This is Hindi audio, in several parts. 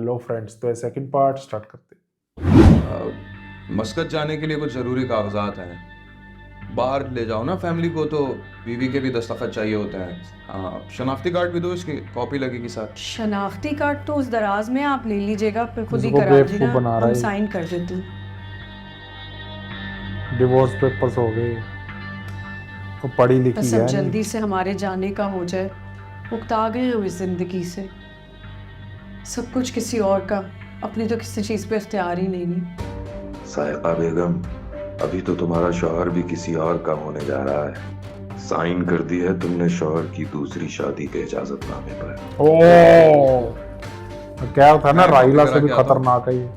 लो फ्रेंड्स, तो सेकंड पार्ट स्टार्ट करते हैं। मस्कत जाने के लिए कुछ ज़रूरी कागजात हैं। बाहर ले जाओ ना फैमिली को, तो बीवी के भी दस्तखत चाहिए होते हैं। हाँ, शनाख्ती कार्ड भी दो, इसकी कॉपी लगेगी साथ। शनाख्ती कार्ड तो उस दराज में आप ले लीजिएगा, फिर खुद ही इसको करा बेवकूफ दीजिएगा, बना रहा हम है। साइन कर देते हैं। डिवोर्स पेपर्स हो गए, वो पढ़ी लिखी बस अब है जल्दी नहीं। से हमारे जाने का हो जाए, उकता गए हम इस जिंदगी से। सब कुछ किसी और का, अपनी तो किसी चीज़ पे इख्तियार ही नहीं। साहिबा बेगम, अभी तो तुम्हारा शौहर भी किसी और का होने जा रहा है। साइन कर दी है तुमने शौहर की दूसरी शादी के इजाजतनामे पर। ओ, क्या था ना, मैं राइला कॉपी से भी करा के आता हूँ। खतरनाक है ये।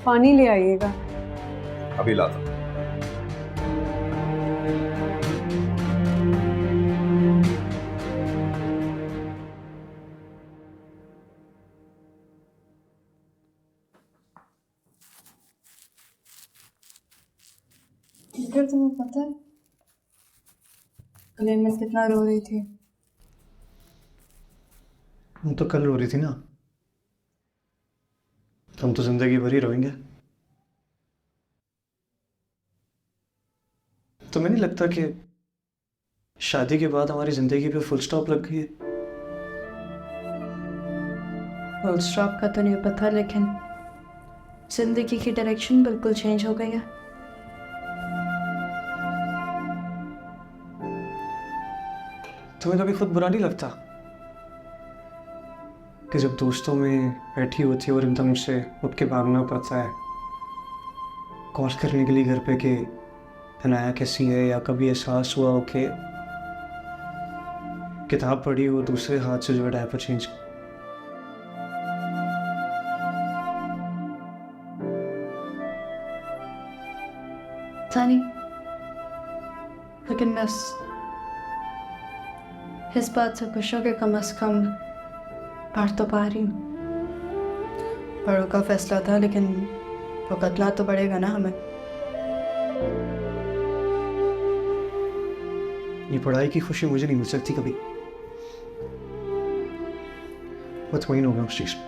पानी ले आइएगा। अभी लाता हूँ। फिर तुम्हें पता है कल मैं कितना रो रही थी? हम तो कल रो रही थी ना, हम तो जिंदगी भर ही रोएंगे। तुम्हें नहीं लगता कि शादी के बाद हमारी जिंदगी पे फुल स्टॉप लग गई है? फुल स्टॉप का तो नहीं पता, लेकिन जिंदगी की डायरेक्शन बिल्कुल चेंज हो गई है। तुम्हें कभी खुद बुरा नहीं लगता कि जब दोस्तों में बैठी होती है और एकदम से उठ के भागना पड़ता है कॉल करने के लिए घर पे कि हनाया कैसी है, या कभी एहसास हुआ हो कि किताब पढ़ी हो दूसरे हाथ से जो है डायपर चेंज। नहीं, लेकिन मैं इस बात से खुश हूँ कि कम से कम पढ़ तो पा रही हूँ। बड़ों का फैसला था, लेकिन भुगतना तो पड़ेगा ना हमें। ये पढ़ाई की खुशी मुझे नहीं मिल सकती कभी, मुतमईन हो गया उस चीज में।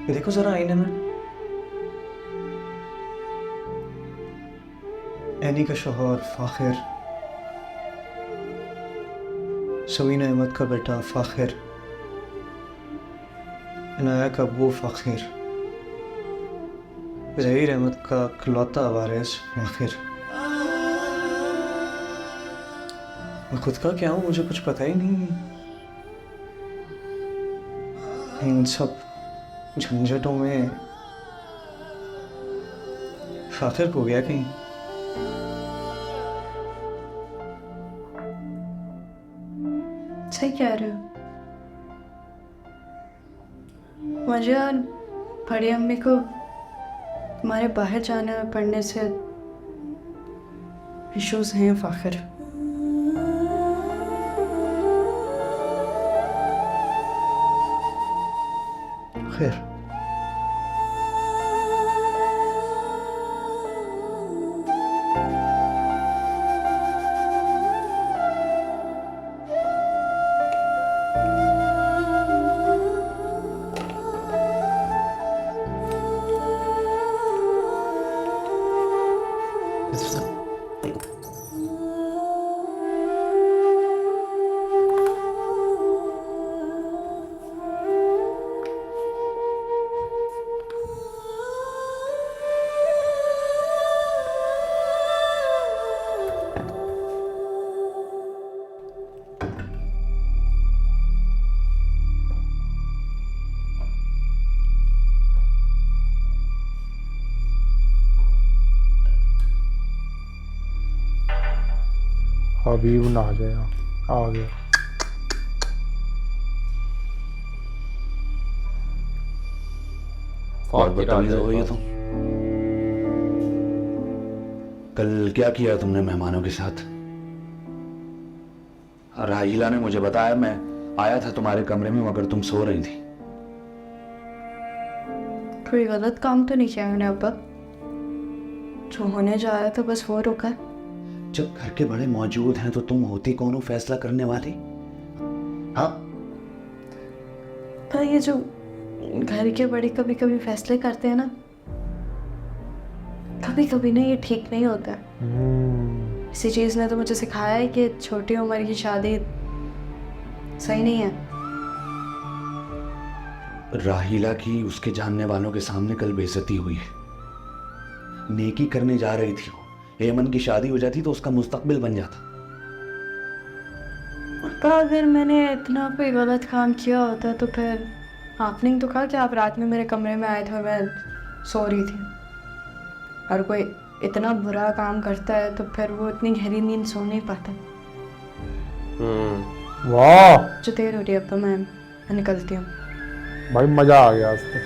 ये देखो जरा आईने में, एनी का शौहर फाखिर, समीना अहमद का बेटा फाखिर, इनाया का वो फाखिर, ज़हीर अहमद का इकलौता वारिस फाखिर। मैं खुद का क्या हूँ मुझे कुछ पता ही नहीं। इन सब झंझटों में फाखिर हो गया कहीं। सही कह रहे हो। मुझे और बड़ी अम्मी को तुम्हारे बाहर जाने और पढ़ने से इश्यूज हैं फाखिर। खैर, हबीब ना आ जाए, आ गया। बहुत बदतमीज हो गई हो तुम। कल क्या किया तुमने मेहमानों के साथ? राहिला ने मुझे बताया, मैं आया था तुम्हारे कमरे में मगर तुम सो रही थी। कोई गलत काम तो नहीं किया मैंने अब्बा? जो होने जा रहा था बस वो रुका है। जब घर के बड़े मौजूद हैं तो तुम होती कौन हो फैसला करने वाली? हाँ, पर ये जो घर के बड़े कभी कभी फैसले करते हैं ना, कभी कभी ना ये ठीक नहीं होता। इसी चीज़ ने तो मुझे सिखाया है कि छोटी उम्र की शादी सही नहीं है। राहिला की उसके जानने वालों के सामने कल बेइज्जती हुई है। नेकी करने जा रही थी वो, एमन की शादी हो जाती तो उसका मुस्तकबिल बन जाता। पर अगर मैंने इतना कोई गलत काम किया होता तो फिर आपने तो कहा कि आप रात में मेरे कमरे में आए थे और मैं सो रही थी। और कोई इतना बुरा काम करता है तो फिर वो इतनी गहरी नींद सो नहीं पाता। वाह जो देर हो रही है अब तो मैं निकलती हूँ। भाई मजा आ गया आज तो।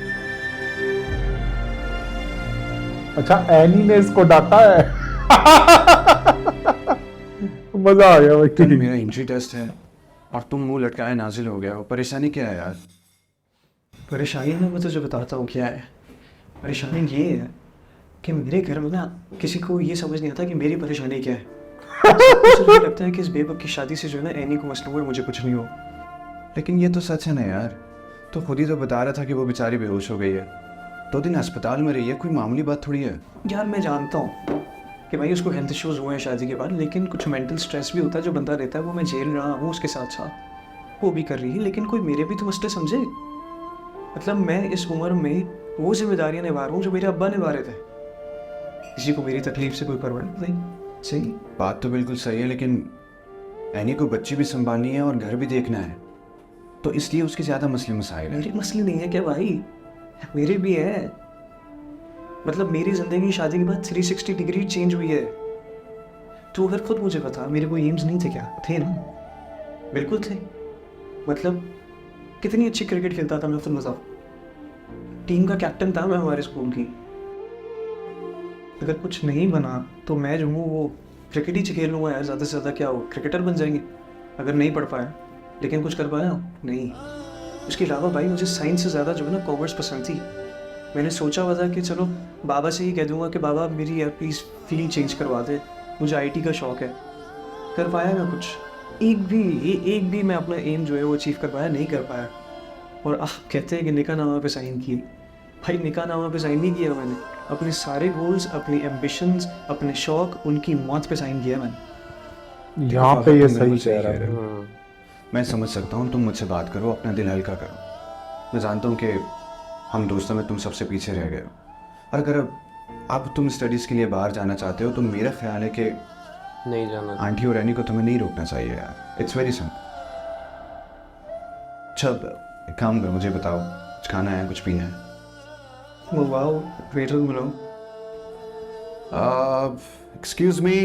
अच्छा एनी ने इसको डांटा है। मजा आ गया कल भाई। मेरा एंट्री टेस्ट है और तुम मुंह लटकाए नाजिल हो गया हो। परेशानी क्या है यार? परेशानी ना मैं तुझे बताता हूँ क्या है। परेशानी ये है कि मेरे घर में ना किसी को ये समझ नहीं आता कि मेरी परेशानी क्या है। मुझे लगता है कि इस बेवक की शादी से जो है ना एनी को मसला हुआ है, मुझे कुछ नहीं हो। लेकिन ये तो सच है ना यार। तो खुद ही तो बता रहा था कि वो बेचारी बेहोश हो गई है। 2 दिन अस्पताल में रही है, कोई मामूली बात थोड़ी है। यार मैं जानता हूँ कि भाई उसको हेल्थ इश्यूज हुए हैं शादी के बाद, लेकिन कुछ मेंटल स्ट्रेस भी होता है जो बंदा रहता है। वो मैं झेल रहा हूँ उसके साथ साथ, वो भी कर रही है। लेकिन कोई मेरे भी तो मसले समझे। मतलब मैं इस उम्र में वो जिम्मेदारियां निभा रहा हूँ जो मेरे अब्बा निभा रहे थे। किसी को मेरी तकलीफ से कोई परवाह नहीं। सही बात तो बिल्कुल सही है, लेकिन एनी को बच्ची भी संभालनी है और घर भी देखना है, तो इसलिए उसके ज़्यादा मसले मसाइल हैं। मेरे मसले नहीं है क्या भाई, मेरे भी है। मतलब मेरी जिंदगी शादी के बाद 360 डिग्री चेंज हुई है। तो अगर खुद मुझे बता मेरे कोई एम्स नहीं थे क्या? थे ना, बिल्कुल थे। मतलब कितनी अच्छी क्रिकेट खेलता था मैं, खुद बताओ। टीम का कैप्टन था मैं हमारे स्कूल की। अगर कुछ नहीं बना तो मैं जो हूँ वो क्रिकेट ही खेल लूँगा यार, ज़्यादा से ज़्यादा क्या हो, क्रिकेटर बन जाएंगे अगर नहीं पढ़ पाया। लेकिन कुछ कर पाया नहीं। उसके अलावा भाई मुझे साइंस से ज़्यादा जो है ना कॉमर्स पसंद थी। मैंने सोचा हुआ था कि चलो बाबा से ही कह दूंगा कि बाबा मेरी यार प्लीज़ फील्ड चेंज करवा दे, मुझे आईटी का शौक़ है। कर पाया मैं कुछ? एक भी मैं अपना एम जो है वो अचीव कर पाया नहीं कर पाया। और आप कहते हैं कि निकाहनामा पे साइन किए। भाई निकाहनामा पे साइन नहीं किया मैंने, अपने सारे गोल्स, अपनी एम्बिशंस, अपने शौक़, उनकी मौत पे साइन किया मैंने। यहाँ पे ये तुम सही बिल्कुल कह रहा रहे हो। है। मैं समझ सकता हूँ, तुम मुझसे बात करो, अपना दिल हल्का करो। मैं जानता हूँ कि हम दोस्तों में तुम सबसे पीछे रह गए हो। और अगर अब तुम स्टडीज़ के लिए बाहर जाना चाहते हो तो मेरा ख्याल है कि नहीं जाना। आंटी और एनी को तुम्हें नहीं रोकना चाहिए यार। It's very simple. चल एक काम करो, मुझे बताओ कुछ खाना है, कुछ पीना है? वो वाह, वेटर बुलाओ। Excuse me.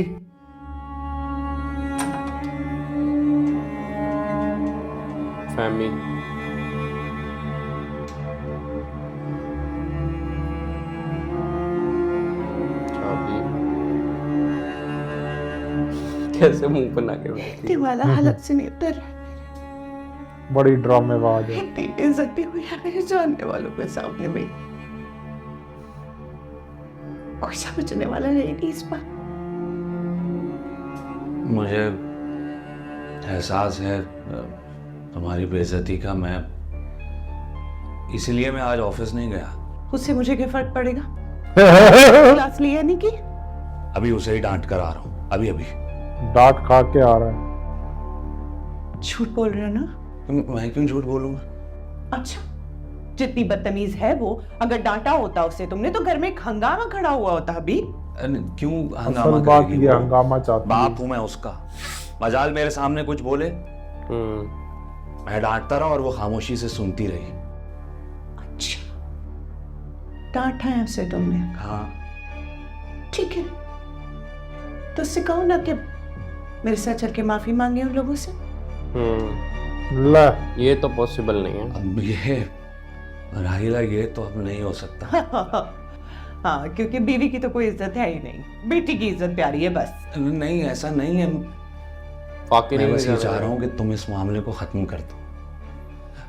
फैमिली कैसे मुंह बना के बैठी? वाला हालत से नहीं उतर रहा। बड़ी ड्रामेबाज है। इतनी इज्जती हुई है मेरे जानने वालों के सामने में, और समझने वाला नहीं थी इस बात। मुझे एहसास है तुम्हारी बेइज्जती का। मैं इसलिए मैं आज ऑफिस नहीं गया। उससे मुझे क्या फर्क पड़ेगा? क्लास लिया नहीं की? अभी उसे ही डांट कर आ रहा हूँ, अभी अभी। डांट खा के आ रहा है। झूठ बोल रहे हो ना? मैं क्यों झूठ बोलूंगा? अच्छा, जितनी बदतमीज है वो, अगर डांटा होता उसे तुमने तो घर में एक हंगामा खड़ा हुआ होता। अभी क्यों असल हंगामा बात करेगी ये वो? हंगामा चाहती बाप हूं मैं उसका। मजाल मेरे सामने कुछ बोले, मैं डांटता रहा और वो खामोशी से सुनती रही। अच्छा, डांटा है उसे तुमने? हाँ। ठीक है, तो उससे कहो ना कि मेरे साथ चल के माफी मांगे उन लोगों से। ले ये तो पॉसिबल नहीं है। अब ये राहिला, ये तो अब नहीं हो सकता। हाँ, क्योंकि बीवी की तो कोई इज्जत है ही नहीं, बेटी की इज्जत प्यारी है बस। नहीं, ऐसा नहीं है। वाकई मैं नहीं बस ये जाना चाह रहा है। हूँ कि तुम इस मामले को खत्म कर दो।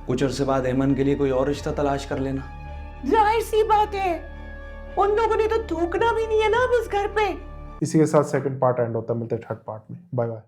कुछ अरसे बाद एमन के लिए कोई और रिश्ता तलाश कर लेना। जाहिर सी बात है, उन लोगों ने तो थूकना भी नहीं है ना अब उस घर पे। इसी के साथ सेकंड पार्ट एंड होता है, मिलते हैं थर्ड पार्ट में। Bye bye.